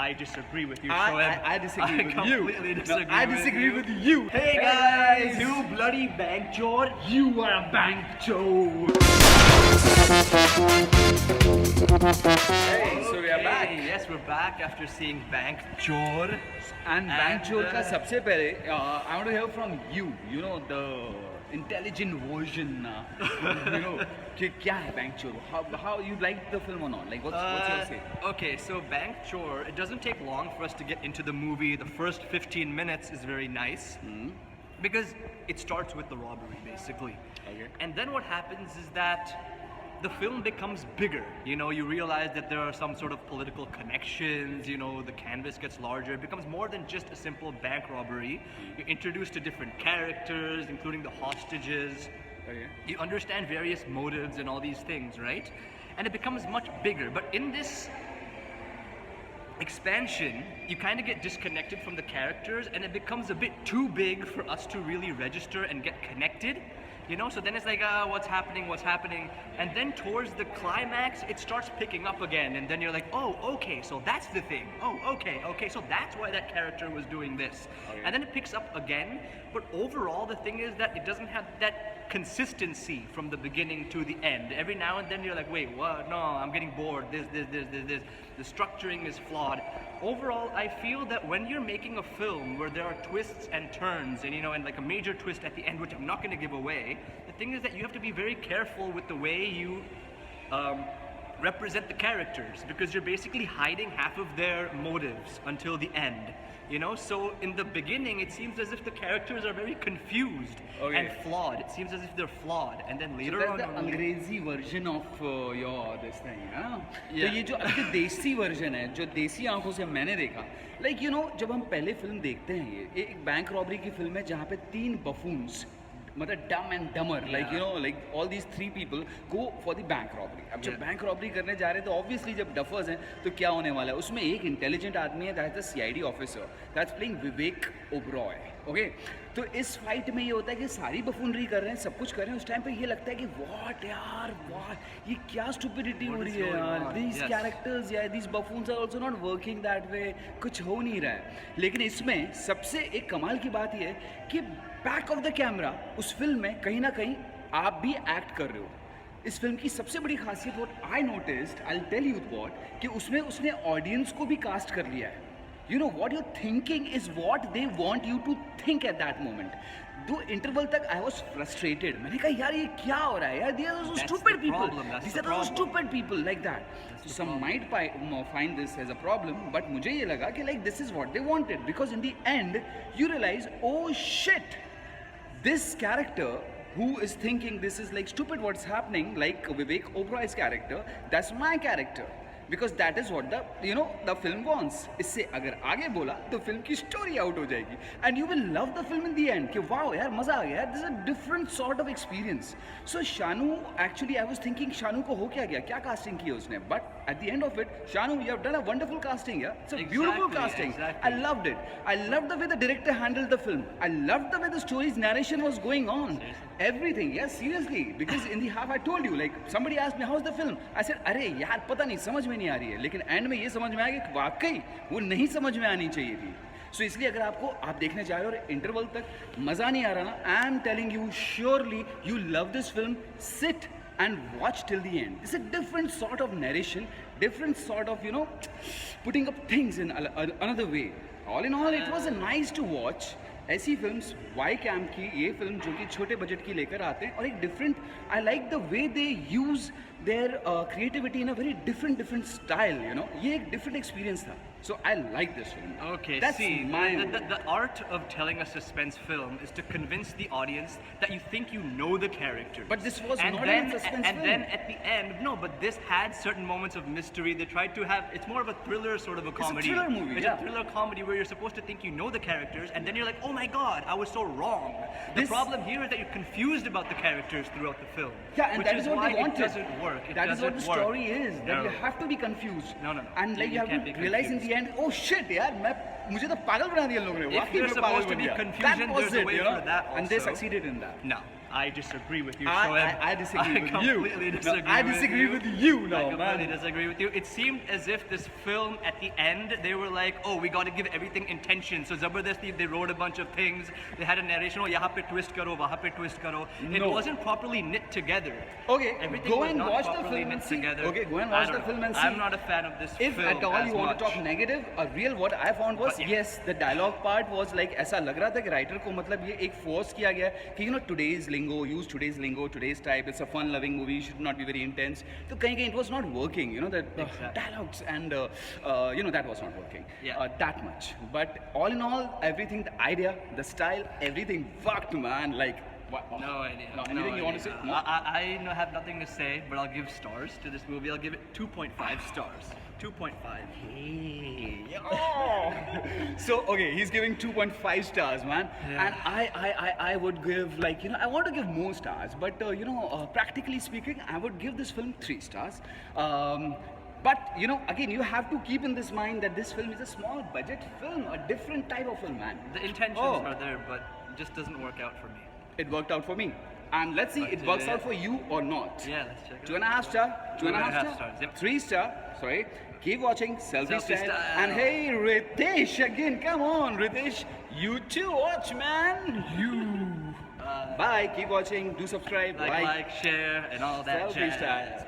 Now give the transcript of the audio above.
I disagree with you, I Shoaib. disagree with you. completely disagree I with disagree you. with you. Hey guys, you bloody bank chore. You are a bank chore. Hey, so we are back. Yes, we're back after seeing Bank Chore. And bank chore का uh, सबसे पहले I want to hear from you. You know the intelligent version. You know कि क्या है bank chore? How you liked the film or not? Like what's your say? Okay, so Bank Chore, it doesn't take long for us to get into the movie. The first 15 minutes is very nice because it starts with the robbery basically. Okay. And then what happens is that the film becomes bigger. You know, you realize that there are some sort of political connections, you know, the canvas gets larger. It becomes more than just a simple bank robbery. You're introduced to different characters, including the hostages. Okay. You understand various motives and all these things, right? And it becomes much bigger. But in this expansion, you kind of get disconnected from the characters and it becomes a bit too big for us to really register and get connected. You know, so then it's like, what's happening? And then towards the climax, it starts picking up again. And then you're like, oh, okay, so that's the thing. Oh, okay, so that's why that character was doing this. Okay. And then it picks up again. But overall, the thing is that it doesn't have that consistency from the beginning to the end. Every now and then you're like, wait, what? No, I'm getting bored. This. The structuring is flawed. Overall, I feel that when you're making a film where there are twists and turns and, you know, and like a major twist at the end, which I'm not going to give away, the thing is that you have to be very careful with the way you represent the characters because you're basically hiding half of their motives until the end. You know, so in the beginning, it seems as if the characters are very confused and flawed. It seems as if they're flawed, and then later on, the अंग्रेजी version of your this thing, हाँ? Yeah. तो ये जो अभी देसी version है, जो देसी आंखों से मैंने देखा, like you know, जब हम पहले फिल्म देखते हैं ये एक बैंक रॉबरी की फिल्म है जहाँ पे 3 buffoons मतलब dumb and dumber like you know like all these 3 people go for the bank robbery. अब जब बैंक रॉबरी करने जा रहे हैं तो ऑब्वियसली जब डफर्स हैं तो क्या होने वाला है, उसमें एक इंटेलिजेंट आदमी है, that is the CID officer, that's playing Vivek Oberoi. Okay, तो इस फाइट में ये होता है कि सारी बफूनरी कर रहे हैं, सब कुछ कर रहे हैं, उस टाइम पे ये लगता है कि व्हाट यार, वाह ये क्या स्टुपिडिटी हो रही है यार, दीज कैरेक्टर्स या these buffoons are also not working that way, कुछ हो नहीं रहा है. लेकिन इसमें सबसे एक कमाल की बात ये है कि बैक ऑफ द कैमरा उस फिल्म में कहीं ना कहीं आप भी एक्ट कर रहे हो. इस फिल्म की सबसे बड़ी खासियत what I noticed, I will tell you what, कि उसमें उसने ऑडियंस को भी कास्ट कर लिया है. You know what you're thinking is what they want you to think at that moment. दो इंटरवल तक I was frustrated. मैंने कहा यार ये क्या हो रहा है यार, these are so stupid people. These are so stupid people like that. So some might find this as a problem, but मुझे ये लगा कि like this is what they wanted, because in the end you realize, oh shit, this character who is thinking this is like stupid what's happening, like Vivek Oberoy's character, that's my character. Because that is what the film wants. इससे अगर आगे बोला तो film की story out हो जाएगी and you will love the film in the end कि wow यार मज़ा आ गया यार, this is a different sort of experience. So Shanu, actually I was thinking Shanu को हो क्या गया, क्या casting की है उसने, but at the end of it, Shanu, you have done a wonderful casting, yeah? It's a beautiful casting. I loved it. I loved the way the director handled the film. I loved the way the story's narration was going on. Everything, yes, seriously. Because in the half I told you, like somebody asked me how's the film. I said अरे यार पता नहीं, समझ में नहीं आ रही है, लेकिन एंड में ये समझ में आया कि वाकई वो नहीं समझ में आनी चाहिए थी. सो इसलिए अगर आप देखने जा रहे हो और इंटरवल तक मज़ा नहीं आ रहा ना, I am telling you surely you love this film. Sit and watch till the end. It's a different sort of narration, different sort of, you know, putting up things in another way. All in all, it was a nice to watch. ऐसी films Y cam की, ये film जो कि छोटे budget की लेकर आते हैं और एक different, I like the way they use their creativity in a very different style, you know, ये एक डिफरेंट एक्सपीरियंस था. So I like this film. Okay, that's see, my the art of telling a suspense film is to convince the audience that you think you know the characters. But this was and not then, a suspense and film. then at the end, no, but this had certain moments of mystery. They tried to have, it's more of a thriller sort of a comedy. It's a thriller movie, It's yeah. a thriller comedy where you're supposed to think you know the characters, and then you're like, oh my god, I was so wrong. The problem here is that you're confused about the characters throughout the film. Yeah, and which that is what why they wanted. It doesn't work. That is what the story is. That No. you have to be confused. No. And like you have can't to be realize in confused. the end, oh shit, यार मुझे तो पागल बना दिया इन लोगों ने. If वाकई there's में पागल supposed to बन be गया. confusion, That was there's a it, way you know? for that And they also. succeeded in that. No. I disagree with you, I- Shoaib. I disagree with you. completely No, disagree I with disagree you. with you now, I completely man. disagree with you. It seemed as if this film, at the end, they were like, oh, we got to give everything intention. So Zabardasti, they wrote a bunch of things. They had a narration, oh, yahan pe twist karo, wahan pe twist karo. It No. wasn't properly knit together. Okay, Everything go was and not watch the properly film and knit see. together. Okay, go and I watch don't the film know. and see. I'm not a fan of this If film at all as you want to much. talk negative, a real what I found was But yeah. yes, the dialogue part was like ऐसा लग रहा था कि writer को मतलब ये एक force किया गया है कि today's lingo, use today's lingo, today's type. It's a fun-loving movie, should not be very intense. तो कहीं it was not working. The Exactly. dialogues and that was not working Yeah. that much. But all in all, everything, the idea, the style, everything worked, man. Like. What? No idea. No, anything you want to say? No? I have nothing to say, but I'll give stars to this movie. I'll give it 2.5 stars. 2.5. Hey, so okay, he's giving 2.5 stars, man. Yeah. And I would give I want to give more stars, but practically speaking, I would give this film 3 stars. But again, you have to keep in this mind that this film is a small budget film, a different type of film, man. The intentions Oh. are there, but it just doesn't work out for me. It worked out for me, and let's see But, it works yeah. out for you or not. Yeah, let's check it 2.5 star, 2.5 2.5 star, stars, yep. 3 star. Sorry. Keep watching Selfie Selfie Style. Style. And hey, Ritesh again. Come on, Ritesh. You too watch, man. You. Bye. Keep watching. Do subscribe. Like, share, and all that Selfie jazz. Style.